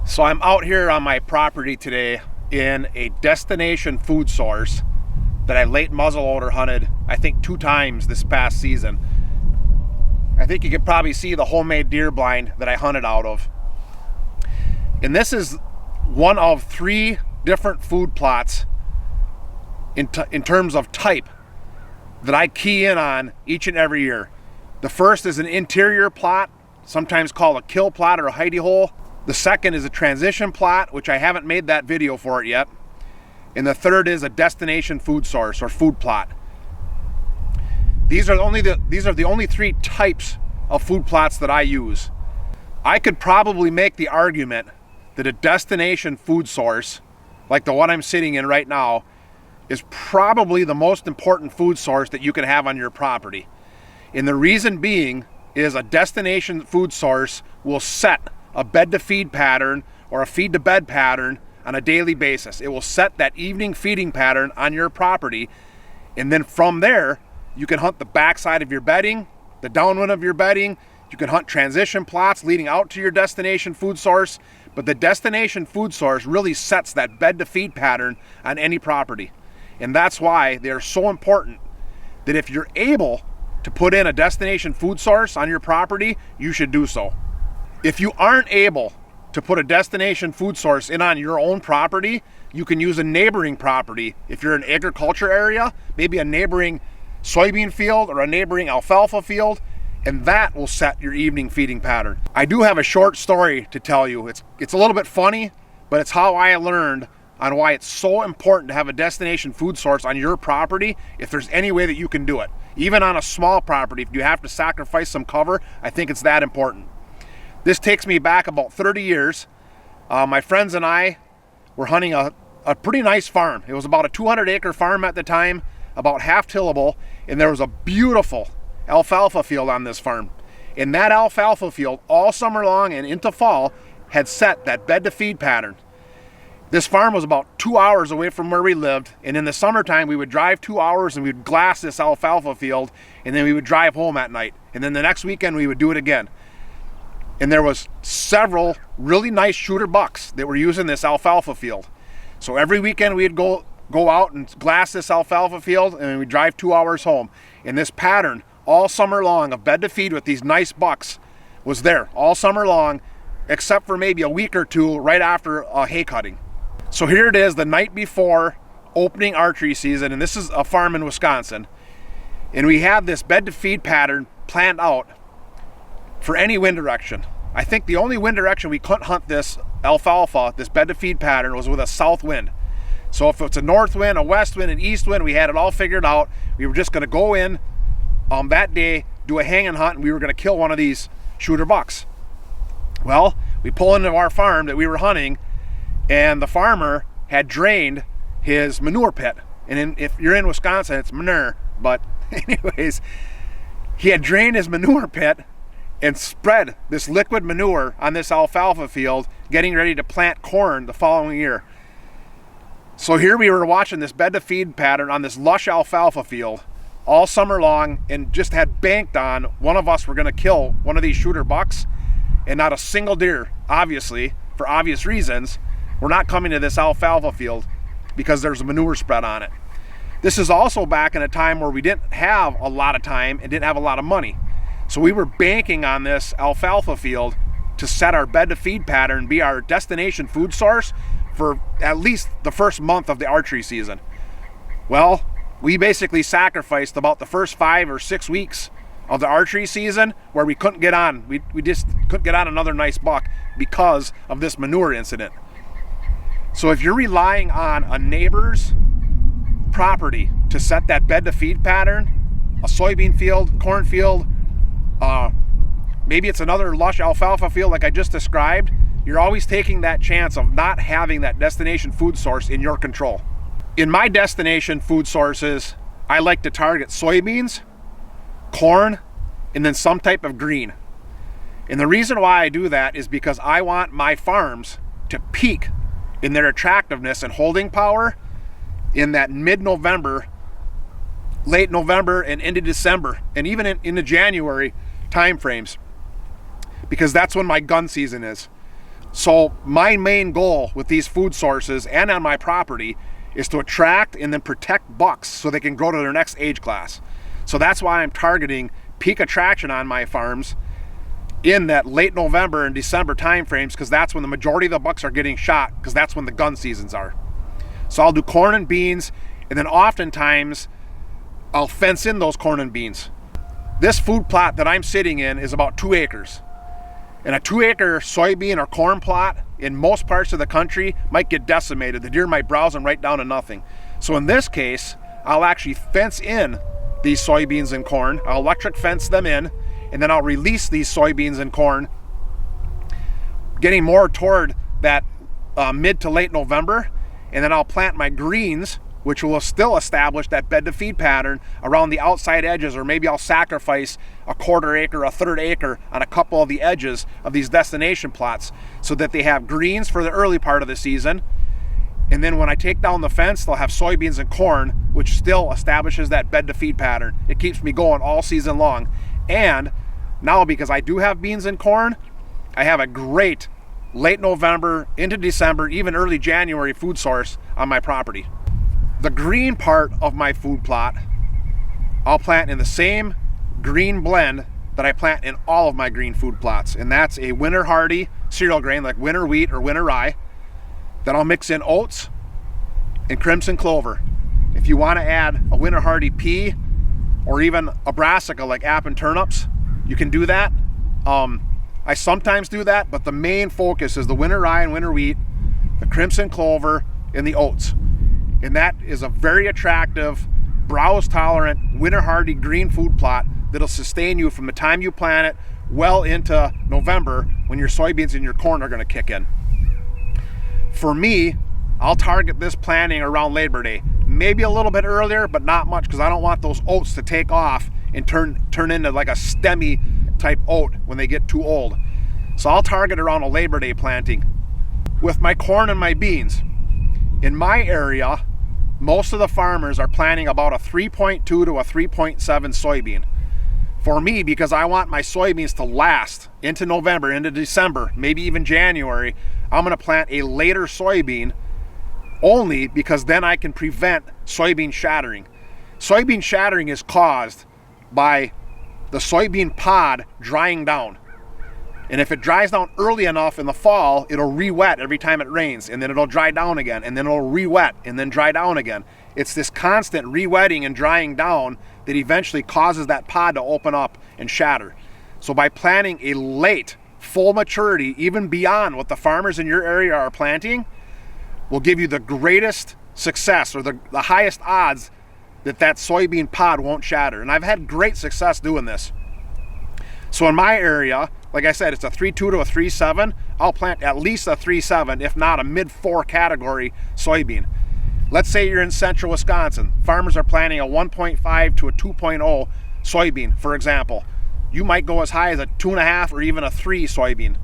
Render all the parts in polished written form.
So I'm out here on my property today in a destination food source that I late muzzleloader hunted, I think 2 times this past season. I think you can probably see the homemade deer blind that I hunted out of. And this is one of 3 different food plots in terms of type that I key in on each and every year. The first is an interior plot, sometimes called a kill plot or a hidey hole. The second is a transition plot, which I haven't made that video for it yet. And the third is a destination food source or food plot. These are the only 3 types of food plots that I use. I could probably make the argument that a destination food source, like the one I'm sitting in right now, is probably the most important food source that you can have on your property. And the reason being is a destination food source will set a bed to feed pattern or a feed to bed pattern on a daily basis. It will set that evening feeding pattern on your property, and then from there you can hunt the backside of your bedding, the downwind of your bedding. You can hunt transition plots leading out to your destination food source, but the destination food source really sets that bed to feed pattern on any property. And that's why they're so important, that if you're able to put in a destination food source on your property, you should do so. If you aren't able to put a destination food source in on your own property, you can use a neighboring property. If you're in an agriculture area, maybe a neighboring soybean field or a neighboring alfalfa field, and that will set your evening feeding pattern. I do have a short story to tell you. It's a little bit funny, but it's how I learned on why it's so important to have a destination food source on your property if there's any way that you can do it. Even on a small property, if you have to sacrifice some cover, I think it's that important. This takes me back about 30 years. My friends and I were hunting a pretty nice farm. It was about a 200-acre farm at the time, about half tillable, and there was a beautiful alfalfa field on this farm. And that alfalfa field, all summer long and into fall, had set that bed to feed pattern. This farm was about 2 hours away from where we lived, and in the summertime we would drive 2 hours and we would glass this alfalfa field, and then we would drive home at night. And then the next weekend we would do it again. And there was several really nice shooter bucks that were using this alfalfa field. So every weekend we'd go out and glass this alfalfa field, and then we'd drive 2 hours home. And this pattern all summer long of bed to feed with these nice bucks was there all summer long, except for maybe a week or 2 right after hay cutting. So here it is the night before opening archery season, and this is a farm in Wisconsin. And we had this bed to feed pattern planned out for any wind direction. I think the only wind direction we couldn't hunt this alfalfa, this bed to feed pattern, was with a south wind. So if it's a north wind, a west wind, an east wind, we had it all figured out. We were just gonna go in that day, do a hang and hunt, and we were gonna kill one of these shooter bucks. Well, we pull into our farm that we were hunting, and the farmer had drained his manure pit. And if you're in Wisconsin, it's manure, but anyways, he had drained his manure pit and spread this liquid manure on this alfalfa field, getting ready to plant corn the following year. So here we were watching this bed to feed pattern on this lush alfalfa field all summer long, and just had banked on one of us were gonna kill one of these shooter bucks, and not a single deer, obviously, for obvious reasons, we're not coming to this alfalfa field because there's a manure spread on it. This is also back in a time where we didn't have a lot of time and didn't have a lot of money. So we were banking on this alfalfa field to set our bed to feed pattern, be our destination food source for at least the first month of the archery season. Well, we basically sacrificed about the first 5 or 6 weeks of the archery season where we couldn't get on. We just couldn't get on another nice buck because of this manure incident. So if you're relying on a neighbor's property to set that bed to feed pattern, a soybean field, cornfield, maybe it's another lush alfalfa field like I just described, you're always taking that chance of not having that destination food source in your control. In my destination food sources, I like to target soybeans, corn, and then some type of green. And the reason why I do that is because I want my farms to peak in their attractiveness and holding power in that mid-November, late November and into December, and even into January time frames, because that's when my gun season is. So my main goal with these food sources and on my property is to attract and then protect bucks so they can grow to their next age class. So that's why I'm targeting peak attraction on my farms in that late November and December timeframes, because that's when the majority of the bucks are getting shot, because that's when the gun seasons are. So I'll do corn and beans, and then oftentimes I'll fence in those corn and beans. This food plot that I'm sitting in is about 2 acres. And a 2-acre soybean or corn plot in most parts of the country might get decimated. The deer might browse them right down to nothing. So in this case, I'll actually fence in these soybeans and corn. I'll electric fence them in, and then I'll release these soybeans and corn, getting more toward that mid to late November. And then I'll plant my greens, which will still establish that bed to feed pattern around the outside edges, or maybe I'll sacrifice a 1/4 acre, a 1/3 acre on a couple of the edges of these destination plots so that they have greens for the early part of the season. And then when I take down the fence, they'll have soybeans and corn, which still establishes that bed to feed pattern. It keeps me going all season long. And now, because I do have beans and corn, I have a great late November into December, even early January food source on my property. The green part of my food plot, I'll plant in the same green blend that I plant in all of my green food plots. And that's a winter hardy cereal grain like winter wheat or winter rye. Then I'll mix in oats and crimson clover. If you want to add a winter hardy pea or even a brassica like apple turnips, you can do that. I sometimes do that, but the main focus is the winter rye and winter wheat, the crimson clover, and the oats. And that is a very attractive, browse tolerant, winter hardy green food plot that'll sustain you from the time you plant it well into November, when your soybeans and your corn are going to kick in. For me, I'll target this planting around Labor Day, maybe a little bit earlier, but not much, because I don't want those oats to take off and turn into like a stemmy type oat when they get too old. So I'll target around a Labor Day planting. With my corn and my beans, in my area, most of the farmers are planting about a 3.2 to a 3.7 soybean. For me, because I want my soybeans to last into November, into December, maybe even January, I'm going to plant a later soybean, only because then I can prevent soybean shattering. Soybean shattering is caused by the soybean pod drying down. And if it dries down early enough in the fall, it'll re-wet every time it rains, and then it'll dry down again, and then it'll re-wet and then dry down again. It's this constant re-wetting and drying down that eventually causes that pod to open up and shatter. So by planting a late full maturity, even beyond what the farmers in your area are planting, will give you the greatest success, or the highest odds that soybean pod won't shatter. And I've had great success doing this. So in my area, like I said, it's a 3.2 to a 3.7. I'll plant at least a 3.7, if not a mid-4 category soybean. Let's say you're in central Wisconsin. Farmers are planting a 1.5 to a 2.0 soybean, for example. You might go as high as a 2.5 or even a 3 soybean.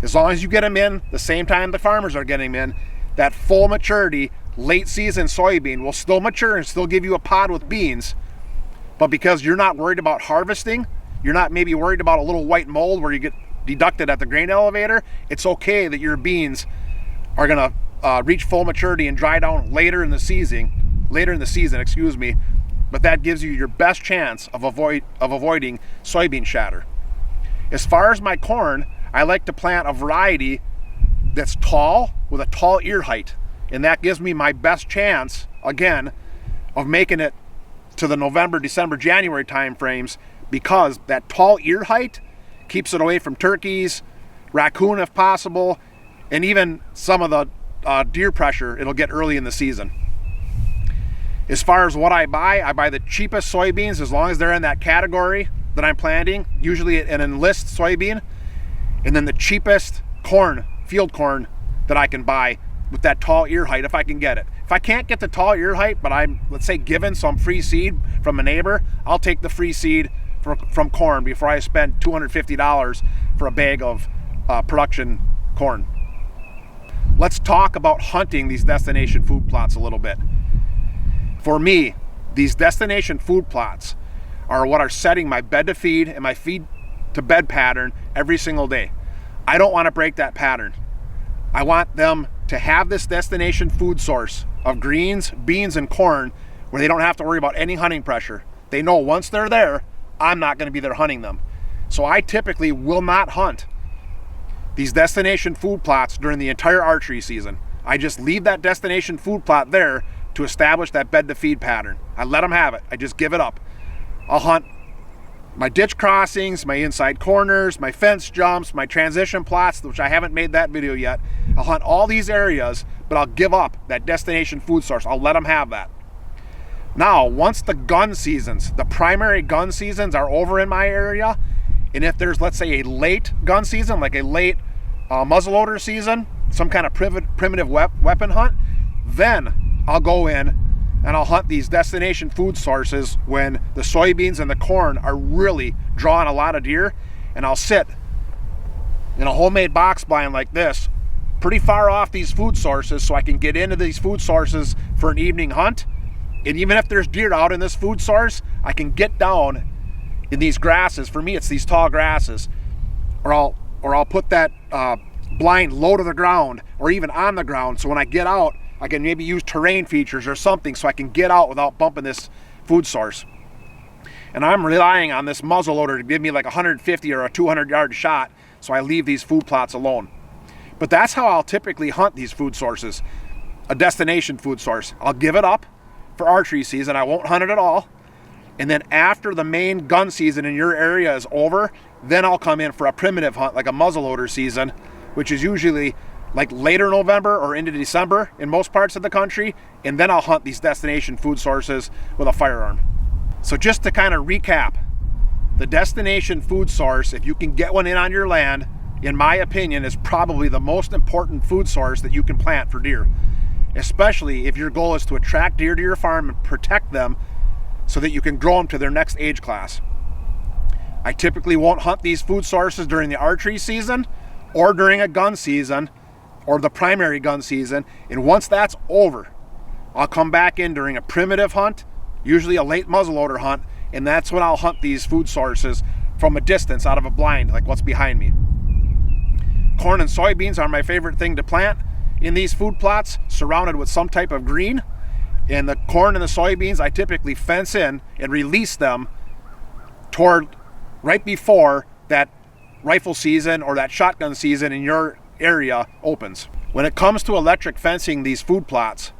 As long as you get them in the same time the farmers are getting them in, that full maturity, late season soybean will still mature and still give you a pod with beans. But because you're not worried about harvesting, you're not maybe worried about a little white mold where you get deducted at the grain elevator, it's okay that your beans are gonna reach full maturity and dry down later in the season, but that gives you your best chance of avoiding soybean shatter. As far as my corn, I like to plant a variety that's tall with a tall ear height, and that gives me my best chance, again, of making it to the November, December, January time frames, because that tall ear height keeps it away from turkeys, raccoon if possible, and even some of the deer pressure it'll get early in the season. As far as what I buy the cheapest soybeans, as long as they're in that category that I'm planting, usually an enlist soybean, and then the cheapest corn, field corn, that I can buy with that tall ear height if I can get it. If I can't get the tall ear height, but I'm, let's say, given some free seed from a neighbor, I'll take the free seed from corn before I spend $250 for a bag of production corn. Let's talk about hunting these destination food plots a little bit. For me, these destination food plots are what are setting my bed to feed and my feed to bed pattern every single day. I don't want to break that pattern. I want them to have this destination food source of greens, beans, and corn where they don't have to worry about any hunting pressure. They know once they're there, I'm not going to be there hunting them. So I typically will not hunt these destination food plots during the entire archery season. I just leave that destination food plot there to establish that bed to feed pattern. I let them have it. I just give it up. I'll hunt my ditch crossings, my inside corners, my fence jumps, my transition plots, which I haven't made that video yet. I'll hunt all these areas, but I'll give up that destination food source. I'll let them have that. Now, once the gun seasons, the primary gun seasons are over in my area, and if there's, let's say, a late gun season, like a late muzzleloader season, some kind of primitive weapon hunt, then I'll go in and I'll hunt these destination food sources when the soybeans and the corn are really drawing a lot of deer, and I'll sit in a homemade box blind like this, pretty far off these food sources, so I can get into these food sources for an evening hunt. And even if there's deer out in this food source, I can get down in these grasses. For me, it's these tall grasses, or I'll put that blind low to the ground or even on the ground, so when I get out, I can maybe use terrain features or something so I can get out without bumping this food source. And I'm relying on this muzzleloader to give me like 150 or a 200 yard shot, so I leave these food plots alone. But that's how I'll typically hunt these food sources, a destination food source. I'll give it up for archery season. I won't hunt it at all. And then after the main gun season in your area is over, then I'll come in for a primitive hunt, like a muzzleloader season, which is usually like later November or into December in most parts of the country, and then I'll hunt these destination food sources with a firearm. So just to kind of recap, the destination food source, if you can get one in on your land, in my opinion, is probably the most important food source that you can plant for deer, especially if your goal is to attract deer to your farm and protect them so that you can grow them to their next age class. I typically won't hunt these food sources during the archery season or during a gun season or the primary gun season, and once that's over, I'll come back in during a primitive hunt, usually a late muzzleloader hunt, and that's when I'll hunt these food sources from a distance out of a blind, like what's behind me. Corn and soybeans are my favorite thing to plant in these food plots, surrounded with some type of green. And the corn and the soybeans, I typically fence in and release them toward right before that rifle season or that shotgun season in your area opens. When it comes to electric fencing these food plots,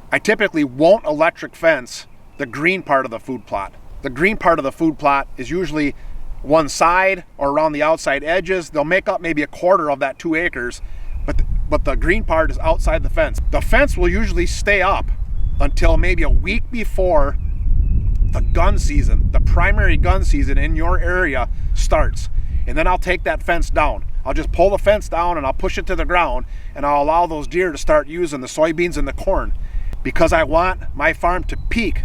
I typically won't electric fence the green part of the food plot. The green part of the food plot is usually one side or around the outside edges. They'll make up maybe a quarter of that 2 acres, but the green part is outside the fence. The fence will usually stay up until maybe a week before the gun season, the primary gun season in your area starts. And then I'll take that fence down. I'll just pull the fence down and I'll push it to the ground, and I'll allow those deer to start using the soybeans and the corn, because I want my farm to peak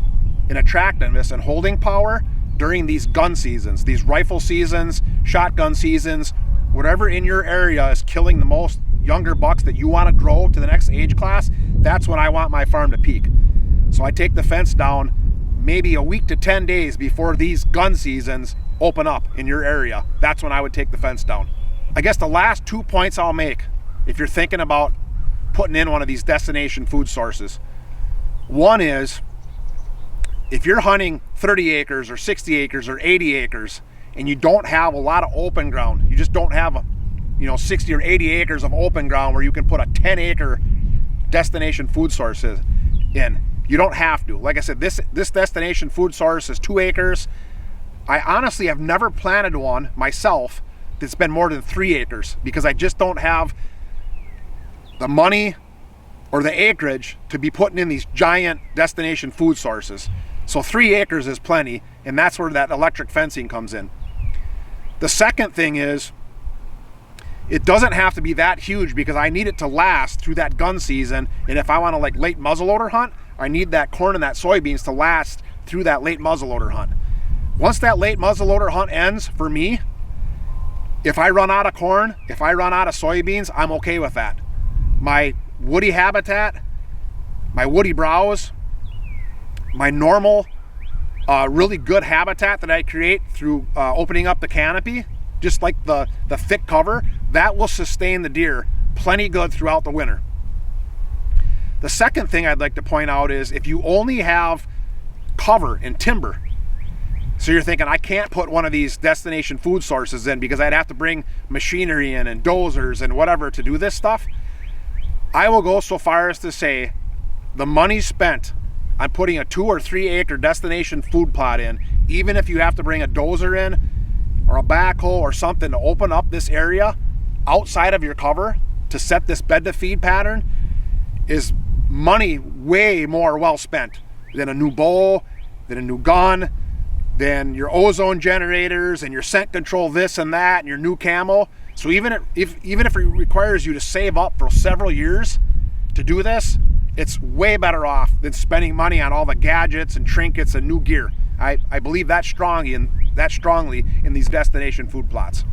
in attractiveness and holding power during these gun seasons, these rifle seasons, shotgun seasons, whatever in your area is killing the most younger bucks that you want to grow to the next age class. That's when I want my farm to peak. So I take the fence down maybe a week to 10 days before these gun seasons open up in your area. That's when I would take the fence down. I guess the last 2 points I'll make if you're thinking about putting in one of these destination food sources. One is, if you're hunting 30 acres or 60 acres or 80 acres and you don't have a lot of open ground, you just don't have 60 or 80 acres of open ground where you can put a 10-acre destination food source in. You don't have to. Like I said, this destination food source is 2 acres. I honestly have never planted one myself that's been more than 3 acres, because I just don't have the money or the acreage to be putting in these giant destination food sources. So 3 acres is plenty, and that's where that electric fencing comes in. The second thing is, it doesn't have to be that huge, because I need it to last through that gun season. And if I want to like late muzzleloader hunt, I need that corn and that soybeans to last through that late muzzleloader hunt. Once that late muzzleloader hunt ends for me, if I run out of corn, if I run out of soybeans, I'm okay with that. My woody habitat, my woody browse, my normal, really good habitat that I create through opening up the canopy, just like the thick cover, that will sustain the deer plenty good throughout the winter. The second thing I'd like to point out is if you only have cover and timber, so you're thinking, I can't put one of these destination food sources in because I'd have to bring machinery in and dozers and whatever to do this stuff. I will go so far as to say the money spent on putting a 2 or 3 acre destination food plot in, even if you have to bring a dozer in or a backhoe or something to open up this area outside of your cover to set this bed to feed pattern, is money way more well spent than a new bowl, than a new gun, than your ozone generators and your scent control this and that and your new camo. So even if it requires you to save up for several years to do this, it's way better off than spending money on all the gadgets and trinkets and new gear. I believe that strongly in these destination food plots.